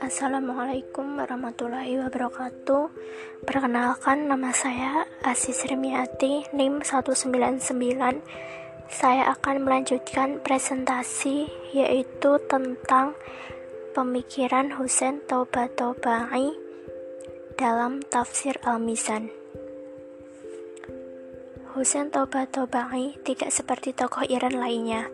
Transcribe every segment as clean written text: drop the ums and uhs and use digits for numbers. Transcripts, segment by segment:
Assalamualaikum warahmatullahi wabarakatuh. Perkenalkan, nama saya Aziz Rimiati, NIM 199. Saya akan melanjutkan presentasi yaitu tentang pemikiran Husain Tabatabai dalam tafsir Al-Mizan. Husain Tabatabai tidak seperti tokoh Iran lainnya.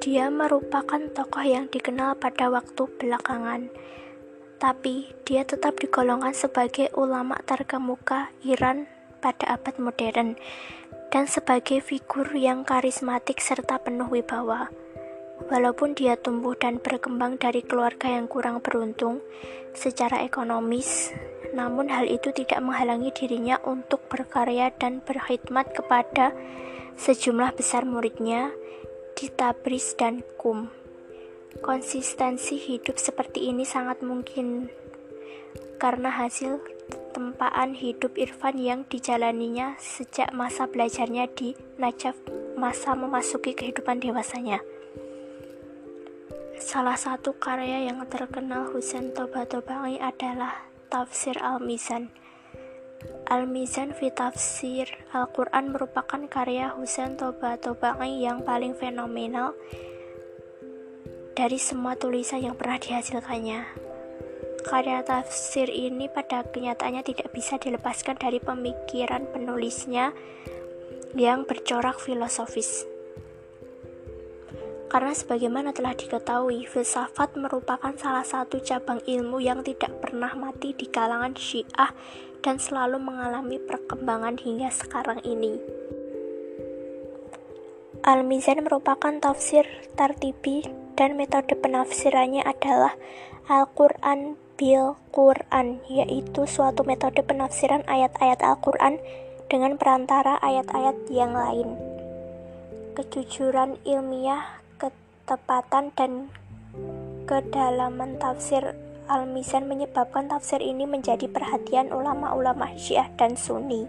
Dia merupakan tokoh yang dikenal pada waktu belakangan, tapi dia tetap digolongkan sebagai ulama terkemuka Iran pada abad modern dan sebagai figur yang karismatik serta penuh wibawa. Walaupun dia tumbuh dan berkembang dari keluarga yang kurang beruntung secara ekonomis, namun hal itu tidak menghalangi dirinya untuk berkarya dan berkhidmat kepada sejumlah besar muridnya di Tabriz dan Qum. Konsistensi hidup seperti ini sangat mungkin karena hasil tempaan hidup irfan yang dijalaninya sejak masa belajarnya di Najaf masa memasuki kehidupan dewasanya. Salah satu karya yang terkenal Husain Tabatabai adalah Tafsir Al-Mizan. Al-Mizan fi Tafsir Al-Quran merupakan karya Husain Tabatabai yang paling fenomenal dari semua tulisan yang pernah dihasilkannya. Karya tafsir ini pada kenyataannya tidak bisa dilepaskan dari pemikiran penulisnya yang bercorak filosofis. Karena sebagaimana telah diketahui, filsafat merupakan salah satu cabang ilmu yang tidak pernah mati di kalangan Syiah dan selalu mengalami perkembangan hingga sekarang ini. Al-Mizan merupakan tafsir tartibi dan metode penafsirannya adalah Al-Quran bil Quran, yaitu suatu metode penafsiran ayat-ayat Al-Quran dengan perantara ayat-ayat yang lain. Kejujuran ilmiah, ketepatan, dan kedalaman tafsir Al-Mizan menyebabkan tafsir ini menjadi perhatian ulama-ulama Syiah dan Sunni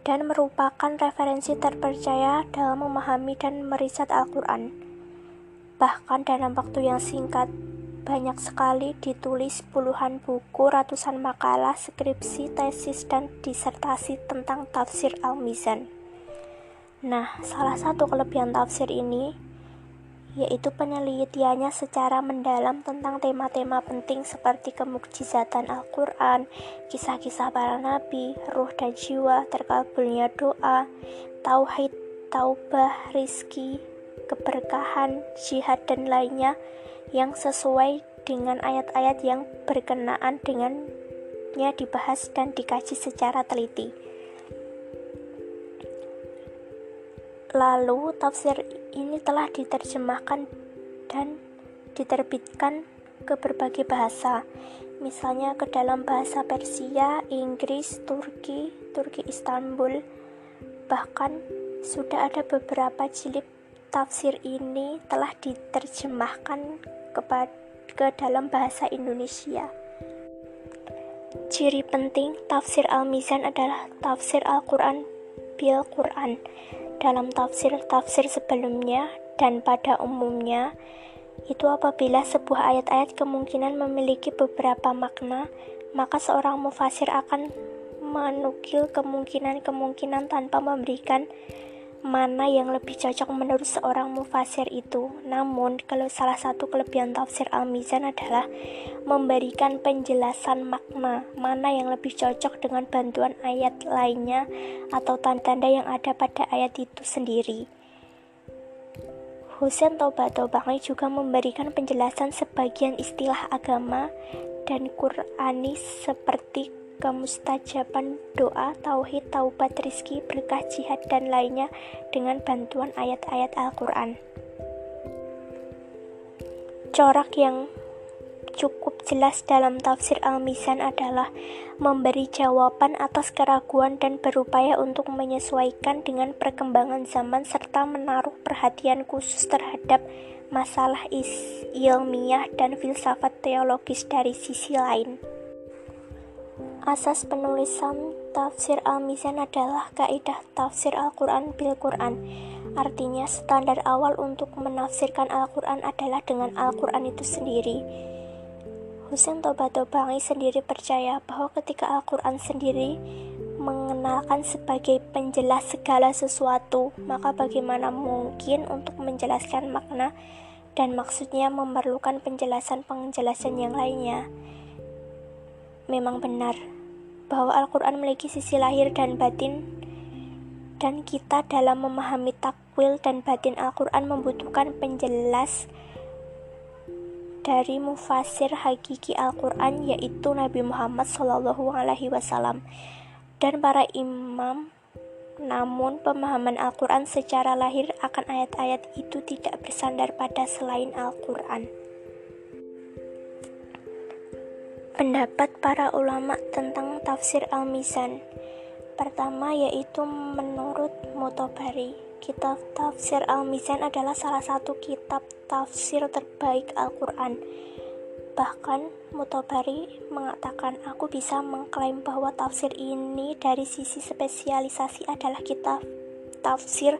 dan merupakan referensi terpercaya dalam memahami dan meriset Al-Quran. Bahkan dalam waktu yang singkat, banyak sekali ditulis puluhan buku, ratusan makalah, skripsi, tesis, dan disertasi tentang tafsir Al-Mizan. Nah, salah satu kelebihan tafsir ini yaitu penelitiannya secara mendalam tentang tema-tema penting seperti kemukjizatan Al-Quran, kisah-kisah para nabi, ruh dan jiwa, terkabulnya doa, tauhid, taubah, rizki, keberkahan, jihad, dan lainnya yang sesuai dengan ayat-ayat yang berkenaan dengannya dibahas dan dikaji secara teliti. Lalu tafsir ini telah diterjemahkan dan diterbitkan ke berbagai bahasa, misalnya ke dalam bahasa Persia, Inggris, Turki Istanbul. Bahkan sudah ada beberapa jilid tafsir ini telah diterjemahkan ke dalam bahasa Indonesia. Ciri penting tafsir Al-Mizan adalah tafsir Al-Quran bil Quran. Dalam tafsir-tafsir sebelumnya dan pada umumnya, itu apabila sebuah ayat-ayat kemungkinan memiliki beberapa makna, maka seorang mufasir akan menukil kemungkinan-kemungkinan tanpa memberikan mana yang lebih cocok menurut seorang mufasir itu. Namun, kalau salah satu kelebihan tafsir Al-Mizan adalah memberikan penjelasan makna, mana yang lebih cocok dengan bantuan ayat lainnya atau tanda-tanda yang ada pada ayat itu sendiri. Husain Tabatabai juga memberikan penjelasan sebagian istilah agama dan Qur'ani seperti kemustajaban doa, tauhid, taubat, rizki, berkah, jihad, dan lainnya dengan bantuan ayat-ayat Al-Quran. Corak yang cukup jelas dalam tafsir Al-Mizan adalah memberi jawaban atas keraguan dan berupaya untuk menyesuaikan dengan perkembangan zaman serta menaruh perhatian khusus terhadap masalah ilmiah dan filsafat teologis dari sisi lain. Asas penulisan tafsir Al-Mizan adalah kaidah tafsir Al-Quran bil Quran. Artinya, standar awal untuk menafsirkan Al-Quran adalah dengan Al-Quran itu sendiri. Husain Toba-Tobangi sendiri percaya bahwa ketika Al-Quran sendiri mengenalkan sebagai penjelas segala sesuatu, maka bagaimana mungkin untuk menjelaskan makna dan maksudnya memerlukan penjelasan-penjelasan yang lainnya. Memang benar bahwa Al-Quran memiliki sisi lahir dan batin, dan kita dalam memahami takwil dan batin Al-Quran membutuhkan penjelas dari mufasir hakiki Al-Quran, yaitu Nabi Muhammad SAW dan para imam. Namun pemahaman Al-Quran secara lahir akan ayat-ayat itu tidak bersandar pada selain Al-Quran. Pendapat para ulama tentang tafsir Al-Mizan. Pertama, yaitu menurut Mutobari, kitab tafsir Al-Mizan adalah salah satu kitab tafsir terbaik Al-Quran. Bahkan Mutobari mengatakan, aku bisa mengklaim bahwa tafsir ini dari sisi spesialisasi adalah kitab tafsir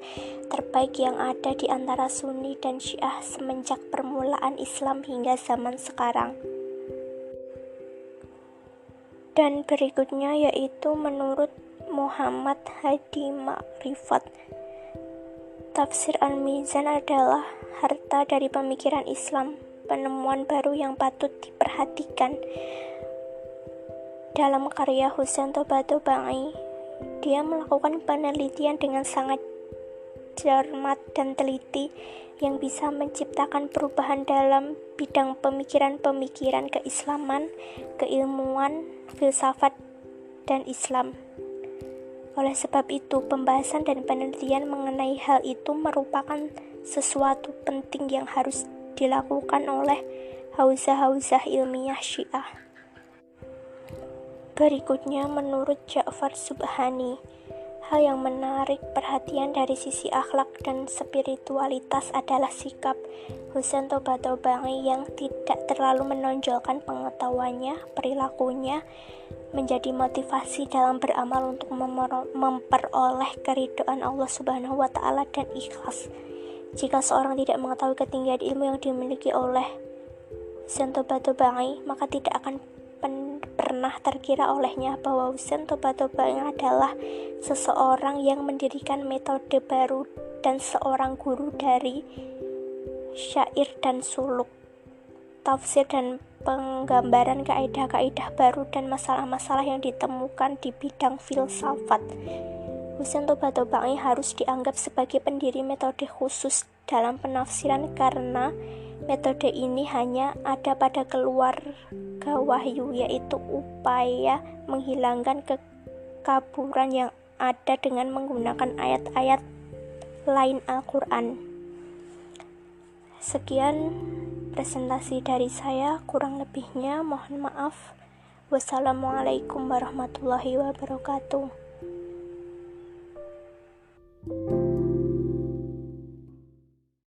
terbaik yang ada di antara Sunni dan Syiah semenjak permulaan Islam hingga zaman sekarang. Dan berikutnya yaitu menurut Muhammad Hadi Ma'rifat, tafsir Al-Mizan adalah harta dari pemikiran Islam, penemuan baru yang patut diperhatikan. Dalam karya Husain Toba-Tobangi, dia melakukan penelitian dengan sangat cermat dan teliti yang bisa menciptakan perubahan dalam bidang pemikiran-pemikiran keislaman, keilmuan, filsafat, dan Islam. Oleh sebab itu, pembahasan dan penelitian mengenai hal itu merupakan sesuatu penting yang harus dilakukan oleh hauzah-hauzah ilmiah Syiah. Berikutnya menurut Ja'far Subhani, hal yang menarik perhatian dari sisi akhlak dan spiritualitas adalah sikap Husain Toba-Tobangi yang tidak terlalu menonjolkan pengetahuannya, perilakunya menjadi motivasi dalam beramal untuk memperoleh keridhaan Allah Subhanahu wa Ta'ala dan ikhlas. Jika seorang tidak mengetahui ketinggian ilmu yang dimiliki oleh Husain Toba-Tobangi, maka tidak akan pernah terkira olehnya bahwa Husain Toba-Tobangi adalah seseorang yang mendirikan metode baru dan seorang guru dari syair dan suluk, tafsir dan penggambaran kaidah-kaidah baru dan masalah-masalah yang ditemukan di bidang filsafat. Husain Toba-Tobangi harus dianggap sebagai pendiri metode khusus dalam penafsiran karena metode ini hanya ada pada keluarga wahyu, yaitu upaya menghilangkan kekaburan yang ada dengan menggunakan ayat-ayat lain Al-Quran. Sekian presentasi dari saya, kurang lebihnya mohon maaf. Wassalamualaikum warahmatullahi wabarakatuh.